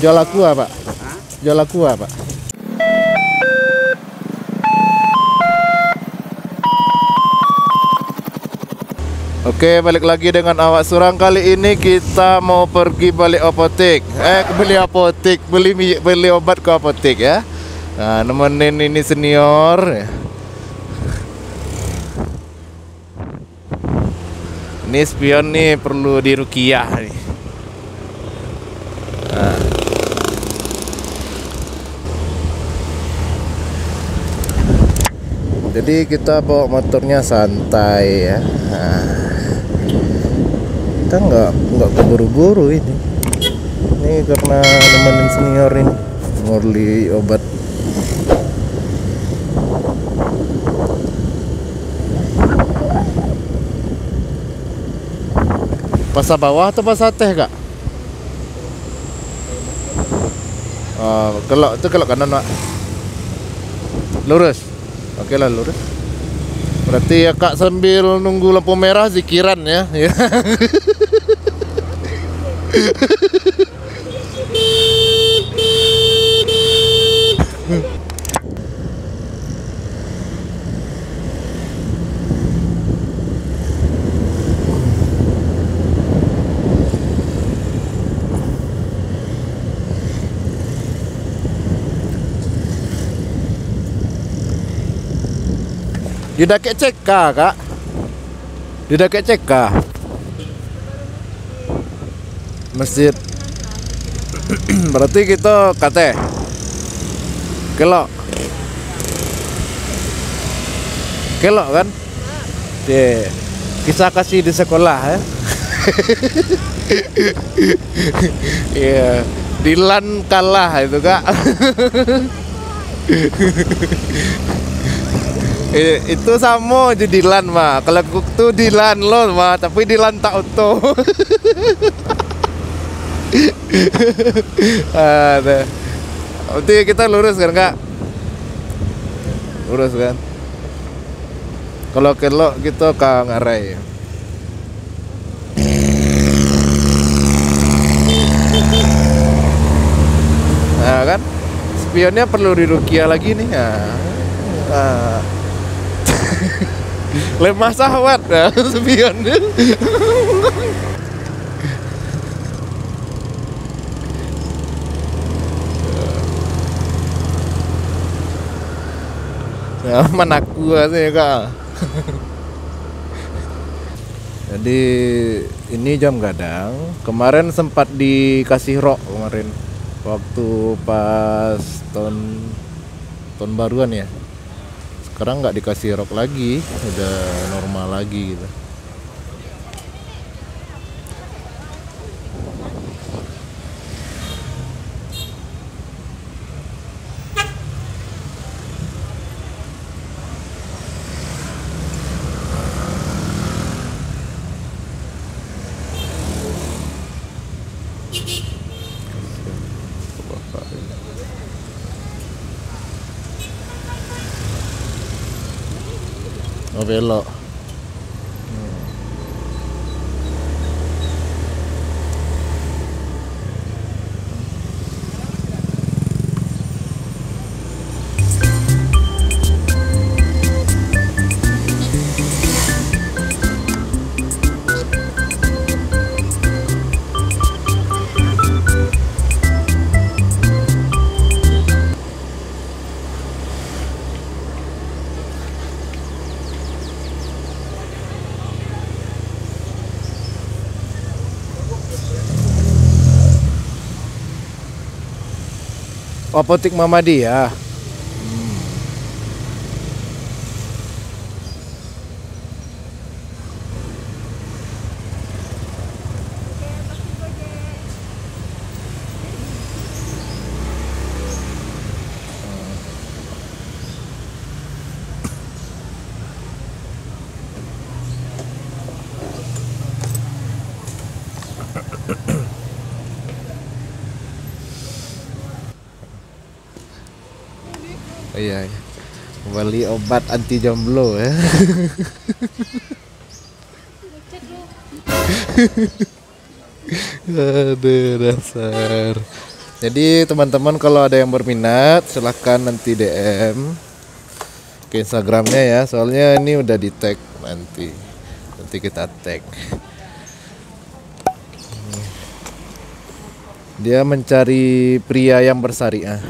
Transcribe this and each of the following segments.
Jual aku apa? Jual aku apa? Oke, balik lagi dengan awak surang. Kali ini kita mau pergi balik apotek. Beli obat ke apotek ya. Nah, nemenin ini senior. Ini spion nih perlu dirukiah nih. Nah. Jadi kita bawa motornya santai ya. Nah, kita nggak keburu-buru ini. Ini karena nemenin senior ini mau beli obat. Pasar bawah atau pasar teh kak? Oh, kelok kanan pak. Lurus. Oke lah lurus. Berarti ya kak sambil nunggu lampu merah zikiran ya. Didake CK kak. Didake CK masjid. Berarti kita kate kelok kan de kisah kasih di sekolah ya. Iya, Dilan kalah itu kak. Itu sama aja Dilan mah. Kalau kuk tuh Dilan lo mah, tapi Dilan tak auto. Ada. Berarti kita lurus kan kak? Lurus kan? Kalau kelok kita ke ngarai. Nah kan? Spionnya perlu dirukiah lagi nih. Nah. Lemah sahwat ya, spion. Ya, mana aku sih kak. Jadi ini jam gadang. Kemarin sempat dikasih rok kemarin waktu pas tahun baruan ya. Sekarang nggak dikasih rok lagi, udah normal lagi gitu. Oh belok. Apotek Mamadi ya. Iya, beli obat anti jomblo ya. Aduh dasar Jadi teman-teman kalau ada yang berminat silahkan nanti DM ke Instagramnya ya. Soalnya ini udah di tag nanti kita tag. Dia mencari pria yang bersyariah.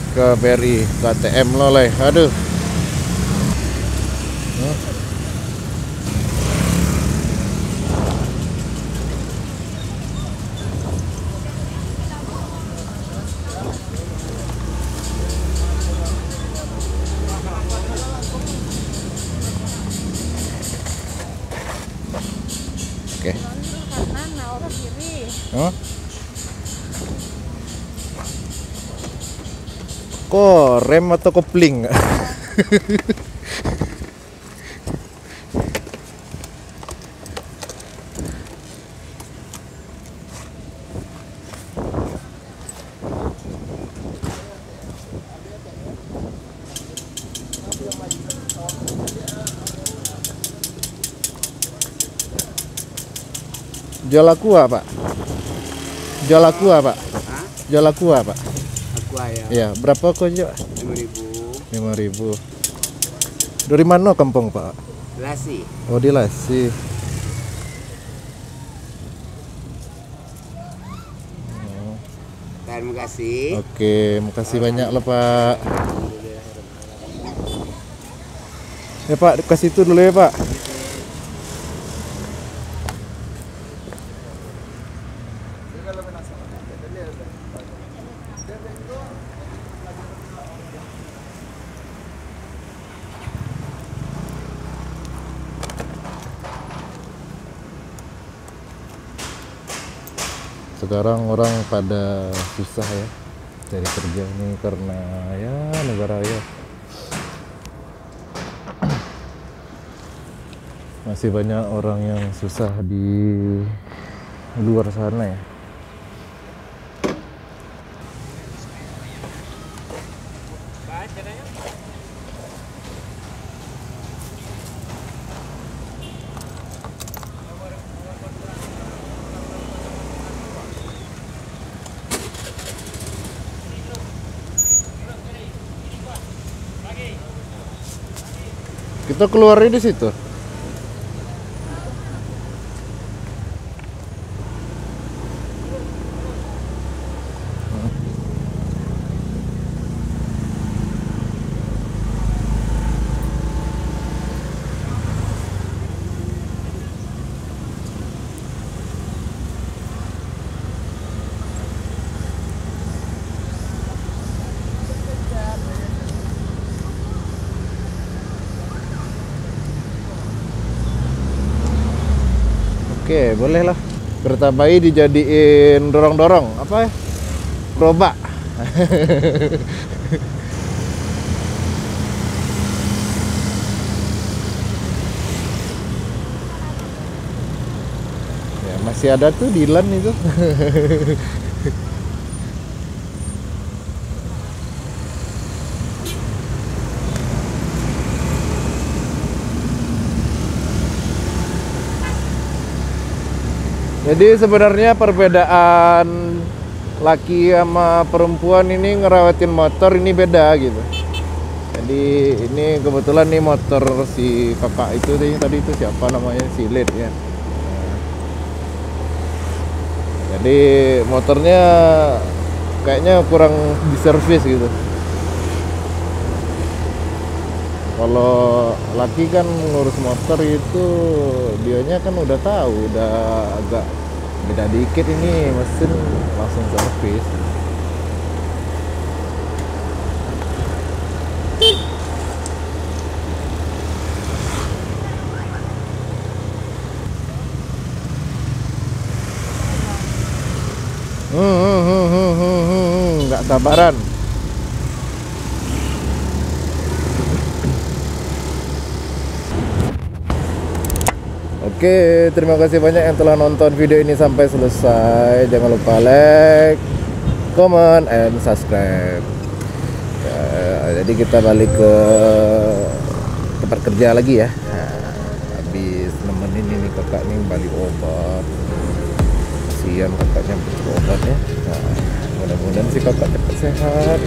Ke BRI, ke ATM lo leh. Aduh. Oke. Kanan, nah kiri. Kok rem atau kopling? Jual aqua, Pak. Jual aqua, Pak. Hah? Jual aqua, Pak. Aqua ya. Ya, berapa kok, Pak? 5.000. 5.000. Dari mana kampung, Pak? Lasi. Oh, di Lasi. Terima kasih. Oke, makasih banyak loh, Pak. Ya, Pak, kasih itu dulu ya, Pak. Sekarang orang pada susah ya cari kerja ini karena ya negara ya masih banyak orang yang susah di luar sana ya. Kita keluarnya di situ. Oke, boleh lah. Kereta bayi dijadiin dorong-dorong, apa ya? Gerobak. Ya, masih ada tuh Dilan itu. Jadi sebenarnya perbedaan laki sama perempuan ini ngerawatin motor ini beda gitu. Jadi ini kebetulan nih motor si kakak itu tadi itu siapa namanya, si Lid ya. Jadi motornya kayaknya kurang diservis gitu. Kalau laki kan ngurus motor itu dianya kan udah tahu, udah agak beda dikit ini mesin langsung servis. Nggak Sabaran. Oke, terima kasih banyak yang telah nonton video ini sampai selesai. Jangan lupa like, comment, and subscribe. Ya, jadi kita balik ke tempat kerja lagi ya. Nah, habis nemenin ini kakak nih balik obat. Kasihan kakaknya butuh obat ya. Nah, mudah-mudahan si kakak cepat sehat.